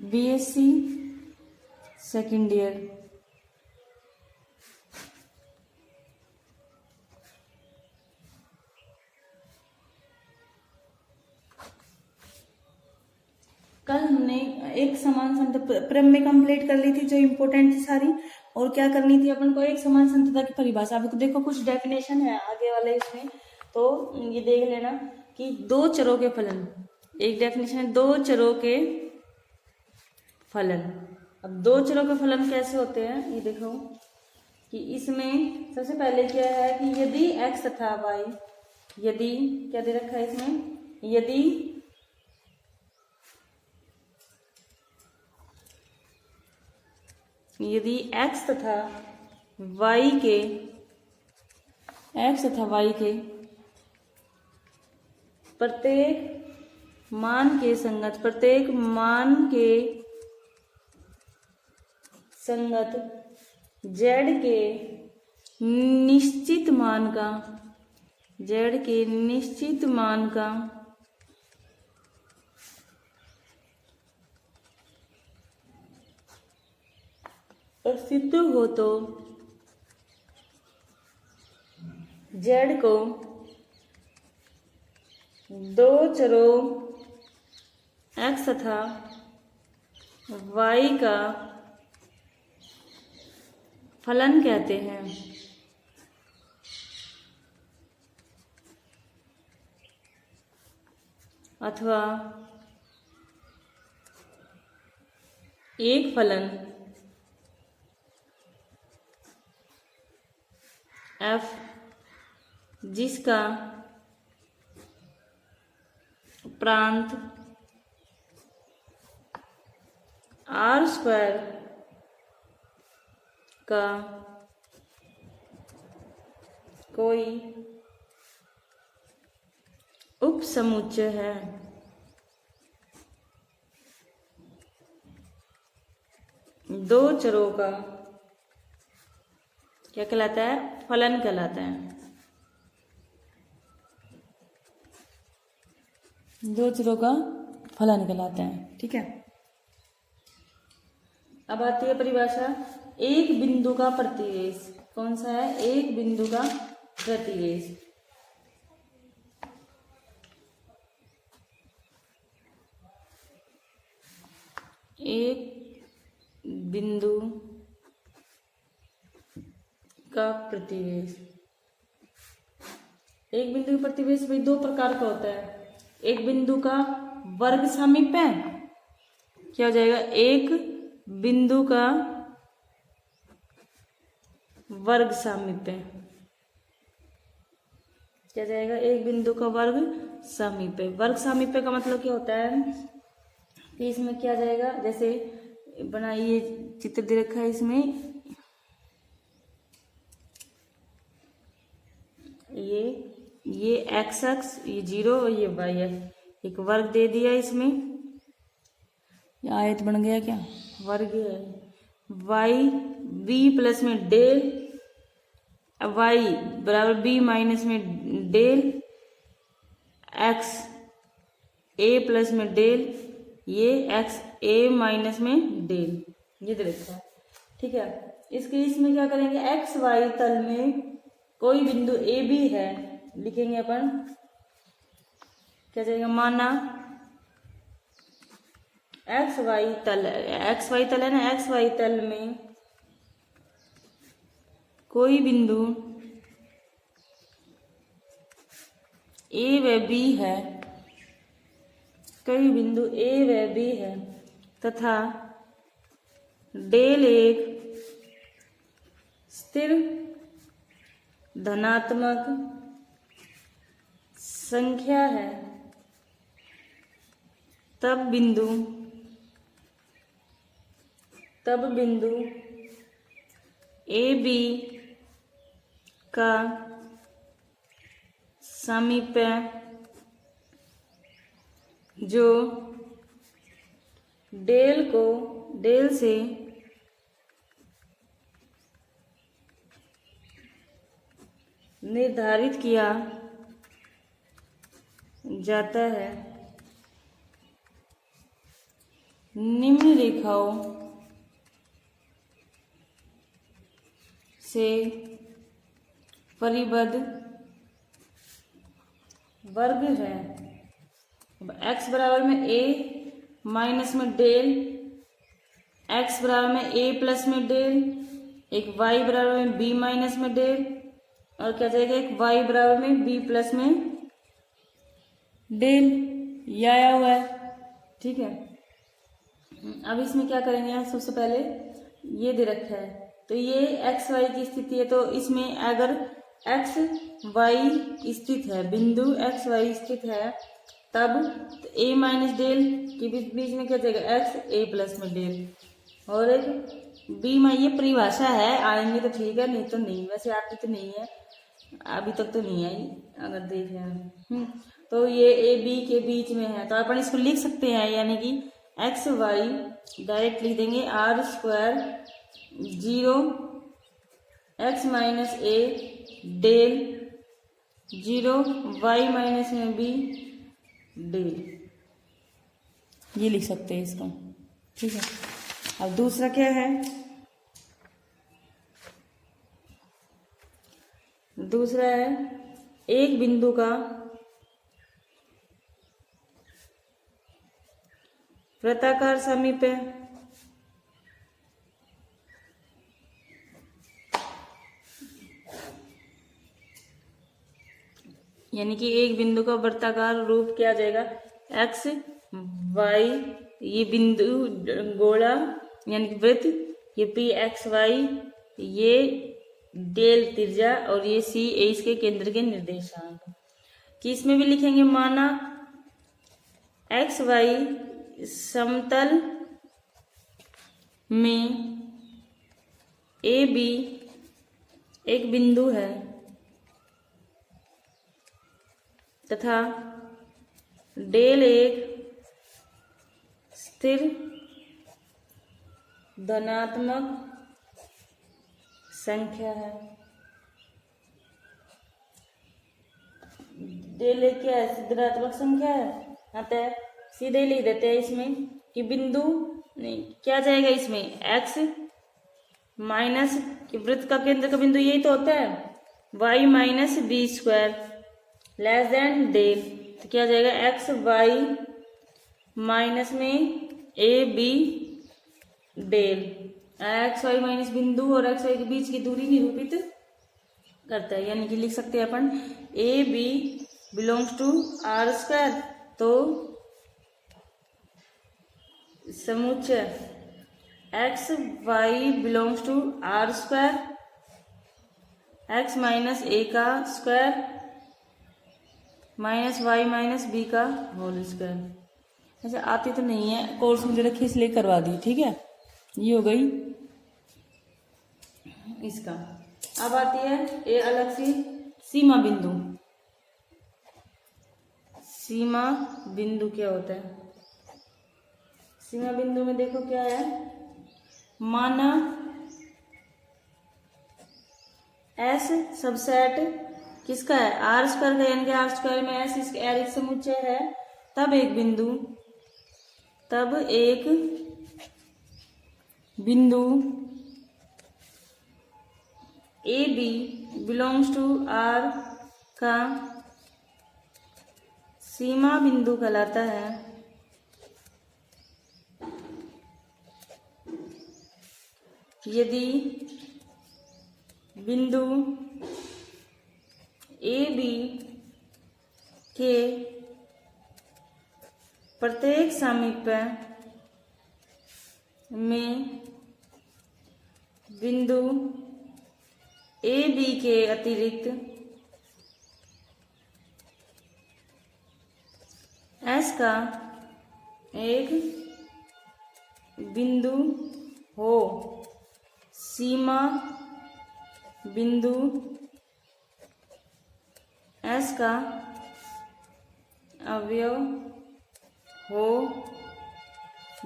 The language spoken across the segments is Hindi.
BSc second year. कल हमने एक समान संतुलन क्रम में कंप्लीट कर ली थी जो इम्पोर्टेंट थी सारी, और क्या करनी थी अपन को, एक समान संतुलता की परिभाषा। अब देखो कुछ डेफिनेशन है आगे वाले इसमें, तो ये देख लेना कि दो चरों के फलन, एक डेफिनेशन है दो चरों के फलन। अब दो चरों के फलन कैसे होते हैं ये देखो कि इसमें सबसे पहले क्या है कि यदि x तथा y, यदि क्या दे रखा है इसमें, यदि x तथा y के प्रत्येक मान के संगत z के निश्चित मान का अस्तित्व हो तो z को दो चरों x तथा y का फलन कहते हैं। अथवा एक फलन f जिसका प्रांत r² का कोई उपसमुच्चय है। दो चरों का क्या कहलाता है, फलन कहलाता है। दो चरों का फलन कहलाता है, ठीक है। अब आती है परिभाषा एक बिंदु का प्रतिवेश। कौन सा है, एक बिंदु का प्रतिवेश। एक बिंदु का प्रतिवेश, एक बिंदु का प्रतिवेश भाई दो प्रकार का होता है। एक बिंदु का वर्ग सामीप्य, क्या हो जाएगा, एक बिंदु का वर्ग सामीप्य, क्या जाएगा, एक बिंदु का वर्ग सामीप्य। वर्ग सामीप्य का मतलब क्या होता है कि इसमें क्या जाएगा, जैसे बनाइए चित्र दे रखा है इसमें, ये एक्स एक्स, ये 0 और ये वाई एक्स, एक वर्ग दे दिया इसमें, ये आयत बन गया, क्या वर्ग है। वाई बी प्लस में डेल, वाई बराबर बी माइनस में डेल, एक्स ए प्लस में डेल, ये एक्स ए माइनस में डेल, ये दे रखा है, ठीक है। इसके इसमें क्या करेंगे, एक्स वाई तल में कोई बिंदु ए बी है, लिखेंगे अपन, क्या जाएगा, माना एक्स वाई तल है ना, एक्स वाई तल में कोई बिंदु ए व बी है, कोई बिंदु ए व बी है, तथा डेल एक स्थिर धनात्मक संख्या है, तब बिंदु ए बी का सामीप्य जो डेल से निर्धारित किया जाता है, निम्न रेखाओं से परिबद्ध वर्ग है। x बराबर में a माइनस में डेल, x बराबर में a प्लस में डेल, एक y बराबर में b माइनस में डेल, और क्या जाएगा एक y बराबर में b प्लस में डेल। ये आया हुआ है, ठीक है। अब इसमें क्या करेंगे, सबसे पहले ये दे रखा है तो ये एक्स वाई की स्थिति है, तो इसमें अगर एक्स वाई स्थित है, बिंदु एक्स वाई स्थित है, तब ए माइनस डेल के बीच में क्या जाएगा एक्स ए प्लस में डेल, और एक बी में ये परिभाषा है, आएंगे तो ठीक है, नहीं तो नहीं। वैसे आती तो नहीं है, अभी तक तो नहीं आई, अगर देख रहे हैं तो ये ए बी के बीच में है, तो अपन इसको लिख सकते हैं, यानी कि एक्स वाई डायरेक्ट लिख देंगे R square 0 x minus a del 0 y minus में बी डेल, ये लिख सकते हैं इसको, ठीक है। अब दूसरा क्या है, दूसरा है एक बिंदु का वृत्ताकार समीप है, यानी कि एक बिंदु का वृत्ताकार रूप क्या आ जाएगा एक्स वाई, ये बिंदु गोला यानी कि वृत्त, ये पी एक्स वाई, ये डेल त्रिज्या, और ये सी ए इसके केंद्र के निर्देशांक। कि इसमें भी लिखेंगे माना एक्स वाई समतल में ए बी एक बिंदु है तथा डेल एक स्थिर धनात्मक संख्या है। डेल एक क्या है, धनात्मक संख्या है, अतः सीधे लिख देते हैं इसमें कि बिंदु नहीं क्या जाएगा इसमें x माइनस कि वृत्त का केंद्र का बिंदु यही तो होता है y minus b square less than del, तो क्या जाएगा एक्स वाई माइनस में a b del. X y minus बिंदु और एक्स वाई के बीच की दूरी निरूपित करता है, यानी कि लिख सकते हैं अपन A B belongs to R square, तो समुच्चय X Y belongs to R square X minus A का square minus Y minus B का होल स्क्वायर। ऐसे आती तो नहीं है, कोर्स मुझे रखी इसलिए करवा दी, ठीक है। ये हो गई इसका। अब आती है ये अलग सी सीमा बिंदु। सीमा बिंदु क्या होता है, सीमा बिंदु में देखो क्या है, माना एस सबसेट किसका है आर स्क्वायर का, यानी कि आर स्क्वायर में एस इसके एरिक समुच्चय है, तब एक बिंदु a B belongs to R का सीमा बिंदु कहलाता है। यदि बिंदु ए बी के प्रत्येक सामीप्य में बिंदु ए बी के अतिरिक्त एस का एक बिंदु हो, सीमा बिंदु एस का अवयव हो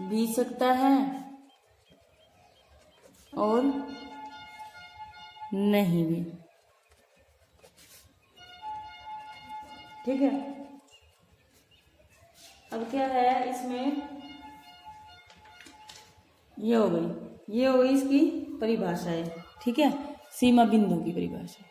भी सकता है और नहीं भी, ठीक है। अब क्या है इसमें ये हो गई, ये हो गई इसकी परिभाषा है। ठीक है, सीमा बिंदु की परिभाषा।